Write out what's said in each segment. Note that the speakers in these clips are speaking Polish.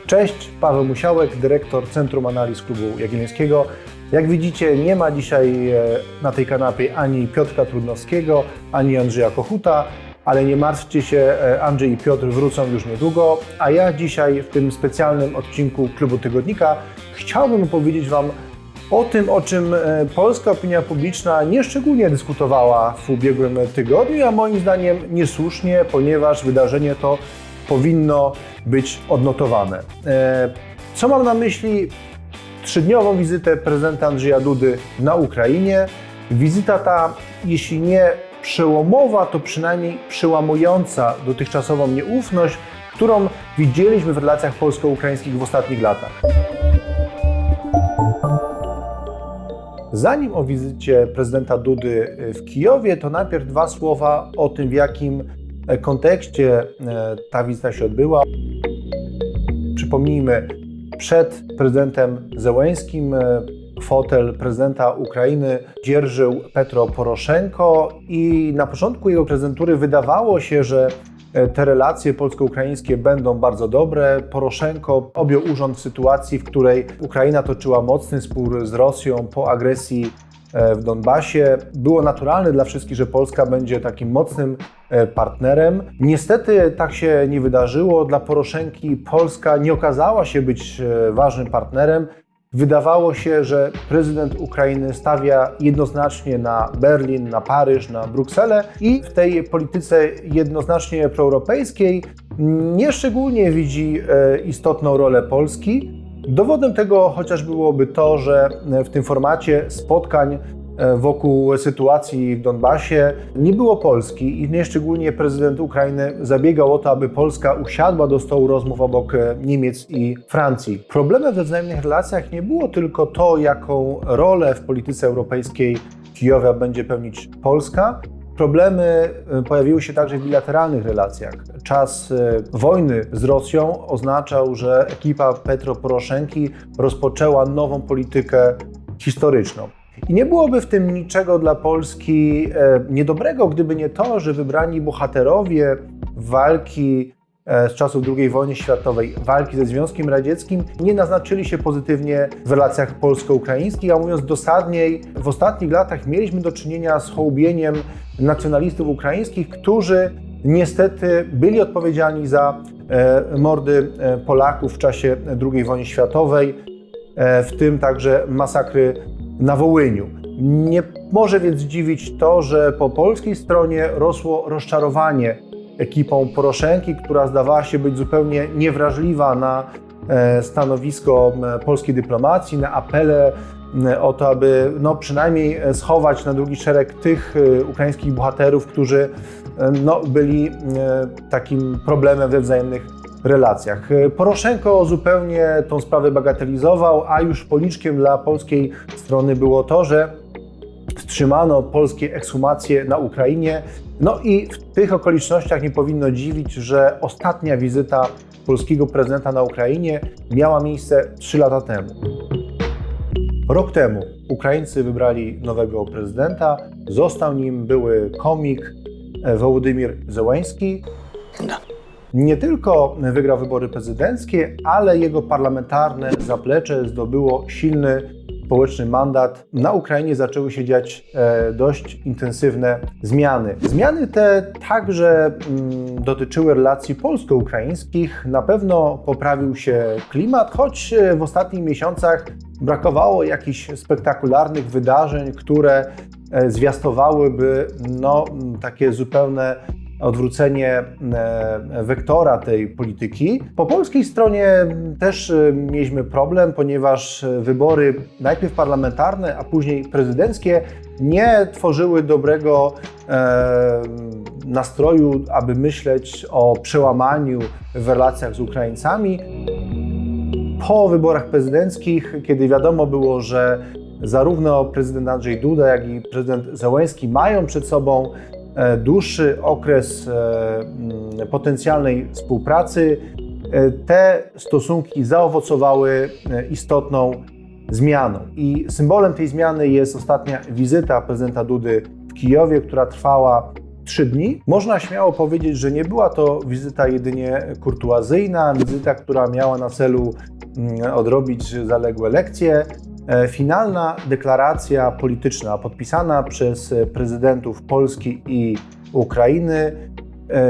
Cześć, Paweł Musiałek, dyrektor Centrum Analiz Klubu Jagiellońskiego. Jak widzicie, nie ma dzisiaj na tej kanapie ani Piotra Trudnowskiego, ani Andrzeja Kochuta, ale nie martwcie się, Andrzej i Piotr wrócą już niedługo, a ja dzisiaj w tym specjalnym odcinku Klubu Tygodnika chciałbym opowiedzieć Wam o tym, o czym polska opinia publiczna nieszczególnie dyskutowała w ubiegłym tygodniu, a moim zdaniem niesłusznie, ponieważ wydarzenie to powinno być odnotowane. Co mam na myśli? Trzydniową wizytę prezydenta Andrzeja Dudy na Ukrainie. Wizyta ta, jeśli nie przełomowa, to przynajmniej przełamująca dotychczasową nieufność, którą widzieliśmy w relacjach polsko-ukraińskich w ostatnich latach. Zanim o wizycie prezydenta Dudy w Kijowie, to najpierw dwa słowa o tym, w jakim kontekście ta wizyta się odbyła. Przypomnijmy, przed prezydentem Zełenskim fotel prezydenta Ukrainy dzierżył Petro Poroszenko i na początku jego prezydentury wydawało się, że te relacje polsko-ukraińskie będą bardzo dobre. Poroszenko objął urząd w sytuacji, w której Ukraina toczyła mocny spór z Rosją po agresji w Donbasie. Było naturalne dla wszystkich, że Polska będzie takim mocnym partnerem. Niestety tak się nie wydarzyło. Dla Poroszenki Polska nie okazała się być ważnym partnerem. Wydawało się, że prezydent Ukrainy stawia jednoznacznie na Berlin, na Paryż, na Brukselę i w tej polityce jednoznacznie proeuropejskiej nieszczególnie widzi istotną rolę Polski. Dowodem tego chociaż byłoby to, że w tym formacie spotkań wokół sytuacji w Donbasie nie było Polski i nieszczególnie prezydent Ukrainy zabiegał o to, aby Polska usiadła do stołu rozmów obok Niemiec i Francji. Problemem we wzajemnych relacjach nie było tylko to, jaką rolę w polityce europejskiej Kijowa będzie pełnić Polska. Problemy pojawiły się także w bilateralnych relacjach. Czas wojny z Rosją oznaczał, że ekipa Petro Poroszenki rozpoczęła nową politykę historyczną. I nie byłoby w tym niczego dla Polski niedobrego, gdyby nie to, że wybrani bohaterowie walki z czasów II wojny światowej, walki ze Związkiem Radzieckim, nie naznaczyli się pozytywnie w relacjach polsko-ukraińskich, a mówiąc dosadniej, w ostatnich latach mieliśmy do czynienia z hołubieniem nacjonalistów ukraińskich, którzy niestety byli odpowiedzialni za mordy Polaków w czasie II wojny światowej, w tym także masakry na Wołyniu. Nie może więc dziwić to, że po polskiej stronie rosło rozczarowanie ekipą Poroszenki, która zdawała się być zupełnie niewrażliwa na stanowisko polskiej dyplomacji, na apele o to, aby przynajmniej schować na drugi szereg tych ukraińskich bohaterów, którzy byli takim problemem we wzajemnych relacjach. Poroszenko zupełnie tą sprawę bagatelizował, a już policzkiem dla polskiej strony było to, że wstrzymano polskie ekshumacje na Ukrainie. I w tych okolicznościach nie powinno dziwić, że ostatnia wizyta polskiego prezydenta na Ukrainie miała miejsce 3 lata temu. Rok temu Ukraińcy wybrali nowego prezydenta. Został nim były komik Wołodymyr Zełenski. Nie tylko wygrał wybory prezydenckie, ale jego parlamentarne zaplecze zdobyło silny społeczny mandat. Na Ukrainie zaczęły się dziać dość intensywne zmiany. Zmiany te także dotyczyły relacji polsko-ukraińskich. Na pewno poprawił się klimat, choć w ostatnich miesiącach brakowało jakichś spektakularnych wydarzeń, które zwiastowałyby takie zupełne odwrócenie wektora tej polityki. Po polskiej stronie też mieliśmy problem, ponieważ wybory najpierw parlamentarne, a później prezydenckie nie tworzyły dobrego nastroju, aby myśleć o przełamaniu w relacjach z Ukraińcami. Po wyborach prezydenckich, kiedy wiadomo było, że zarówno prezydent Andrzej Duda, jak i prezydent Zełenski mają przed sobą dłuższy okres potencjalnej współpracy, te stosunki zaowocowały istotną zmianą. I symbolem tej zmiany jest ostatnia wizyta prezydenta Dudy w Kijowie, która trwała 3 dni. Można śmiało powiedzieć, że nie była to wizyta jedynie kurtuazyjna, wizyta, która miała na celu odrobić zaległe lekcje. Finalna deklaracja polityczna podpisana przez prezydentów Polski i Ukrainy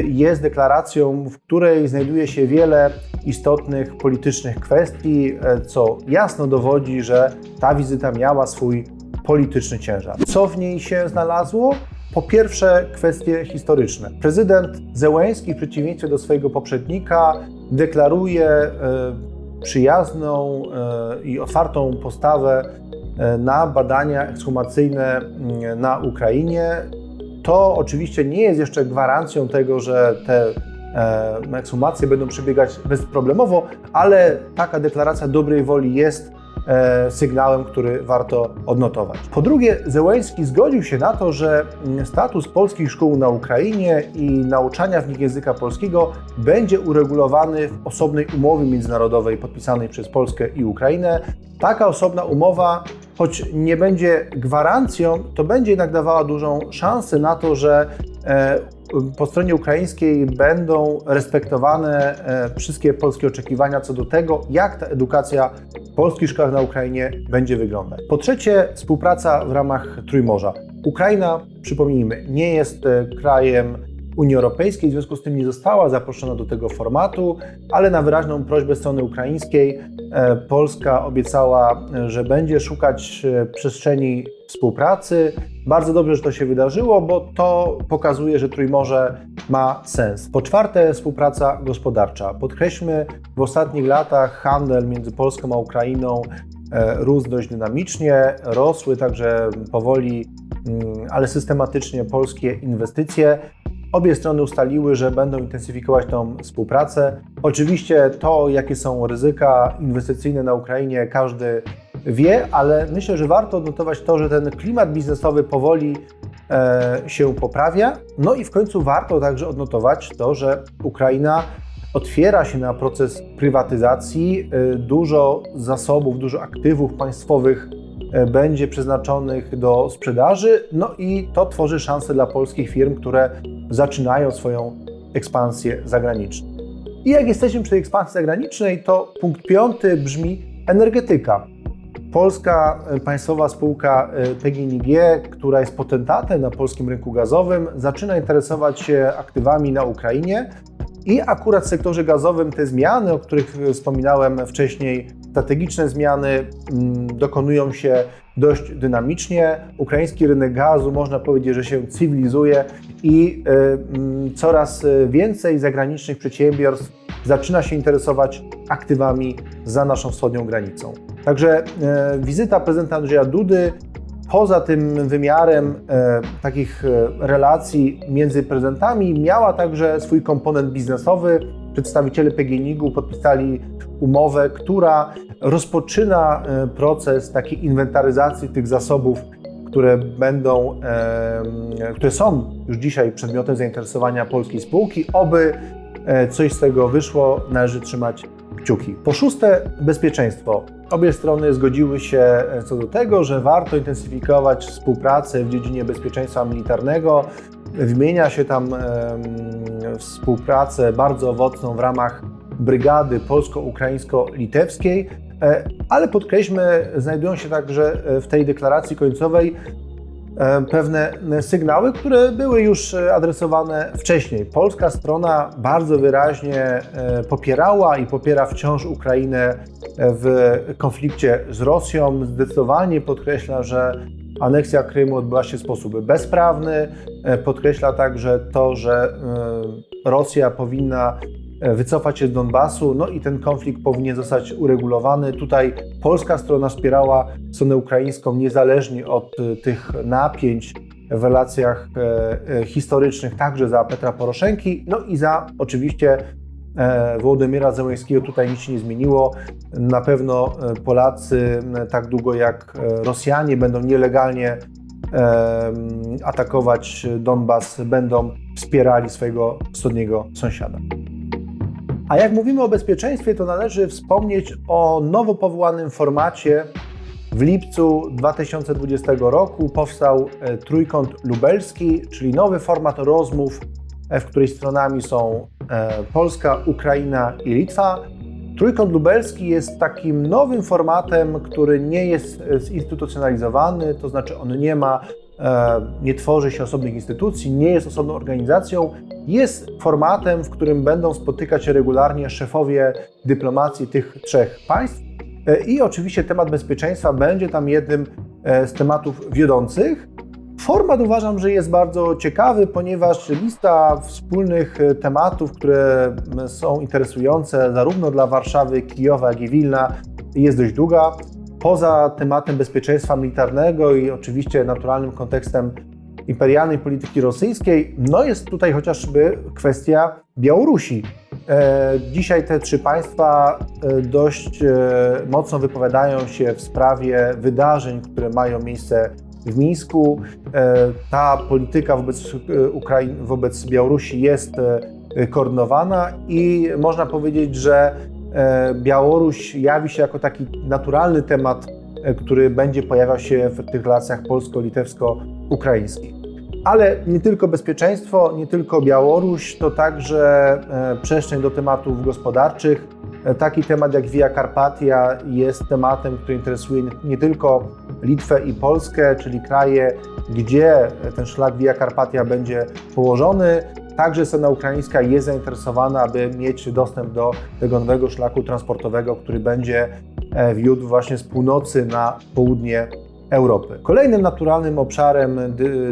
jest deklaracją, w której znajduje się wiele istotnych politycznych kwestii, co jasno dowodzi, że ta wizyta miała swój polityczny ciężar. Co w niej się znalazło? Po pierwsze, kwestie historyczne. Prezydent Zełenski w przeciwieństwie do swojego poprzednika deklaruje przyjazną i otwartą postawę na badania ekshumacyjne na Ukrainie. To oczywiście nie jest jeszcze gwarancją tego, że te ekshumacje będą przebiegać bezproblemowo, ale taka deklaracja dobrej woli jest sygnałem, który warto odnotować. Po drugie, Zełenski zgodził się na to, że status polskich szkół na Ukrainie i nauczania w nich języka polskiego będzie uregulowany w osobnej umowie międzynarodowej podpisanej przez Polskę i Ukrainę. Taka osobna umowa, choć nie będzie gwarancją, to będzie jednak dawała dużą szansę na to, że po stronie ukraińskiej będą respektowane wszystkie polskie oczekiwania co do tego, jak ta edukacja w polskich szkołach na Ukrainie będzie wyglądać. Po trzecie, współpraca w ramach Trójmorza. Ukraina, przypomnijmy, nie jest krajem Unii Europejskiej, w związku z tym nie została zaproszona do tego formatu, ale na wyraźną prośbę strony ukraińskiej Polska obiecała, że będzie szukać przestrzeni współpracy. Bardzo dobrze, że to się wydarzyło, bo to pokazuje, że Trójmorze ma sens. Po czwarte, współpraca gospodarcza. Podkreślmy, w ostatnich latach handel między Polską a Ukrainą rósł dość dynamicznie, rosły także powoli, ale systematycznie polskie inwestycje. Obie strony ustaliły, że będą intensyfikować tą współpracę. Oczywiście to, jakie są ryzyka inwestycyjne na Ukrainie, każdy wie, ale myślę, że warto odnotować to, że ten klimat biznesowy powoli się poprawia. No i w końcu warto także odnotować to, że Ukraina otwiera się na proces prywatyzacji. Dużo zasobów, dużo aktywów państwowych będzie przeznaczonych do sprzedaży, no i to tworzy szansę dla polskich firm, które zaczynają swoją ekspansję zagraniczną. I jak jesteśmy przy tej ekspansji zagranicznej, to punkt 5 brzmi energetyka. Polska państwowa spółka PGNiG, która jest potentatem na polskim rynku gazowym, zaczyna interesować się aktywami na Ukrainie i akurat w sektorze gazowym te zmiany, o których wspominałem wcześniej, strategiczne zmiany dokonują się dość dynamicznie. Ukraiński rynek gazu, można powiedzieć, że się cywilizuje i coraz więcej zagranicznych przedsiębiorstw zaczyna się interesować aktywami za naszą wschodnią granicą. Także wizyta prezydenta Andrzeja Dudy, poza tym wymiarem takich relacji między prezydentami, miała także swój komponent biznesowy. Przedstawiciele PGNiG-u podpisali umowę, która rozpoczyna proces takiej inwentaryzacji tych zasobów, które są już dzisiaj przedmiotem zainteresowania polskiej spółki. Oby coś z tego wyszło, należy trzymać kciuki. Po szóste, bezpieczeństwo. Obie strony zgodziły się co do tego, że warto intensyfikować współpracę w dziedzinie bezpieczeństwa militarnego. Wymienia się tam współpracę bardzo owocną w ramach brygady polsko-ukraińsko-litewskiej, ale podkreślmy, znajdują się także w tej deklaracji końcowej pewne sygnały, które były już adresowane wcześniej. Polska strona bardzo wyraźnie popierała i popiera wciąż Ukrainę w konflikcie z Rosją. Zdecydowanie podkreśla, że aneksja Krymu odbyła się w sposób bezprawny. Podkreśla także to, że Rosja powinna wycofać się z Donbasu, no i ten konflikt powinien zostać uregulowany. Tutaj polska strona wspierała stronę ukraińską niezależnie od tych napięć w relacjach historycznych, także za Petra Poroszenki, no i za oczywiście Wołodymyra Zełenskiego. Tutaj nic się nie zmieniło. Na pewno Polacy, tak długo jak Rosjanie będą nielegalnie atakować Donbas, będą wspierali swojego wschodniego sąsiada. A jak mówimy o bezpieczeństwie, to należy wspomnieć o nowo powołanym formacie W lipcu 2020 roku powstał Trójkąt Lubelski, czyli nowy format rozmów, w której stronami są Polska, Ukraina i Litwa. Trójkąt Lubelski jest takim nowym formatem, który nie jest zinstytucjonalizowany, to znaczy on nie tworzy się osobnych instytucji, nie jest osobną organizacją, jest formatem, w którym będą spotykać się regularnie szefowie dyplomacji tych trzech państw i oczywiście temat bezpieczeństwa będzie tam jednym z tematów wiodących. Format uważam, że jest bardzo ciekawy, ponieważ lista wspólnych tematów, które są interesujące zarówno dla Warszawy, Kijowa, jak i Wilna jest dość długa. Poza tematem bezpieczeństwa militarnego i oczywiście naturalnym kontekstem imperialnej polityki rosyjskiej, jest tutaj chociażby kwestia Białorusi. Dzisiaj te trzy państwa dość mocno wypowiadają się w sprawie wydarzeń, które mają miejsce w Mińsku. Ta polityka wobec Białorusi jest koordynowana i można powiedzieć, że Białoruś jawi się jako taki naturalny temat, który będzie pojawiał się w tych relacjach polsko-litewsko-ukraińskich. Ale nie tylko bezpieczeństwo, nie tylko Białoruś, to także przestrzeń do tematów gospodarczych. Taki temat jak Via Carpatia jest tematem, który interesuje nie tylko Litwę i Polskę, czyli kraje, gdzie ten szlak Via Carpatia będzie położony. Także strona ukraińska jest zainteresowana, aby mieć dostęp do tego nowego szlaku transportowego, który będzie wiódł właśnie z północy na południe Europy. Kolejnym naturalnym obszarem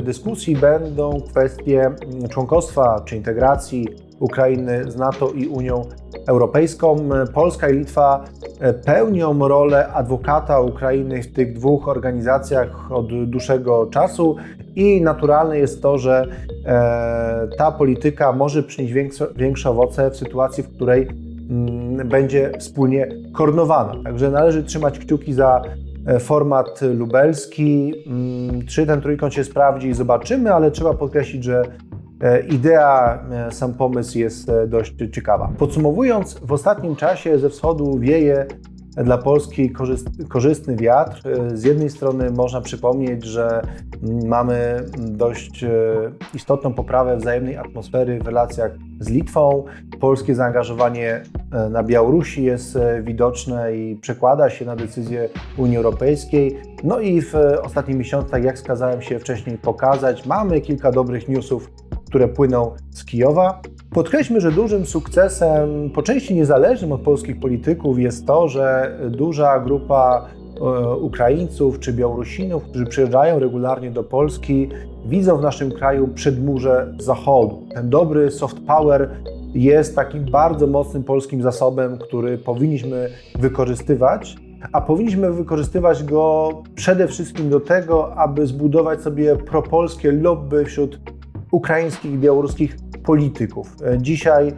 dyskusji będą kwestie członkostwa czy integracji Ukrainy z NATO i Unią Europejską. Polska i Litwa pełnią rolę adwokata Ukrainy w tych dwóch organizacjach od dłuższego czasu i naturalne jest to, że ta polityka może przynieść większe owoce w sytuacji, w której będzie wspólnie koordynowana. Także należy trzymać kciuki za format lubelski. Czy ten trójkąt się sprawdzi, zobaczymy, ale trzeba podkreślić, że idea, sam pomysł jest dość ciekawa. Podsumowując, w ostatnim czasie ze wschodu wieje dla Polski korzystny wiatr. Z jednej strony można przypomnieć, że mamy dość istotną poprawę wzajemnej atmosfery w relacjach z Litwą. Polskie zaangażowanie na Białorusi jest widoczne i przekłada się na decyzje Unii Europejskiej. I w ostatnich miesiącach, jak starałem się wcześniej pokazać, mamy kilka dobrych newsów, które płyną z Kijowa. Podkreślmy, że dużym sukcesem, po części niezależnym od polskich polityków, jest to, że duża grupa Ukraińców czy Białorusinów, którzy przyjeżdżają regularnie do Polski, widzą w naszym kraju przedmurze Zachodu. Ten dobry soft power jest takim bardzo mocnym polskim zasobem, który powinniśmy wykorzystywać, a powinniśmy wykorzystywać go przede wszystkim do tego, aby zbudować sobie propolskie lobby wśród ukraińskich i białoruskich polityków. Dzisiaj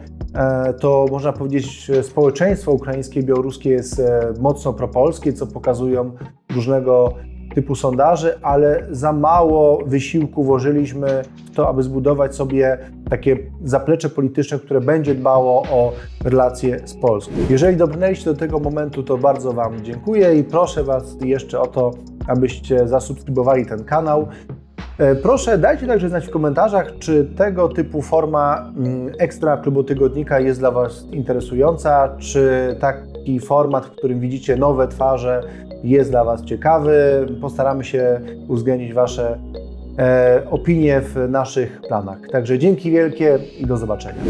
to można powiedzieć, społeczeństwo ukraińskie i białoruskie jest mocno propolskie, co pokazują różnego typu sondaże, ale za mało wysiłku włożyliśmy w to, aby zbudować sobie takie zaplecze polityczne, które będzie dbało o relacje z Polską. Jeżeli dobrnęliście do tego momentu, to bardzo Wam dziękuję i proszę Was jeszcze o to, abyście zasubskrybowali ten kanał. Proszę, dajcie także znać w komentarzach, czy tego typu forma ekstra klubu tygodnika jest dla Was interesująca, czy taki format, w którym widzicie nowe twarze, jest dla Was ciekawy. Postaramy się uwzględnić Wasze opinie w naszych planach. Także dzięki wielkie i do zobaczenia.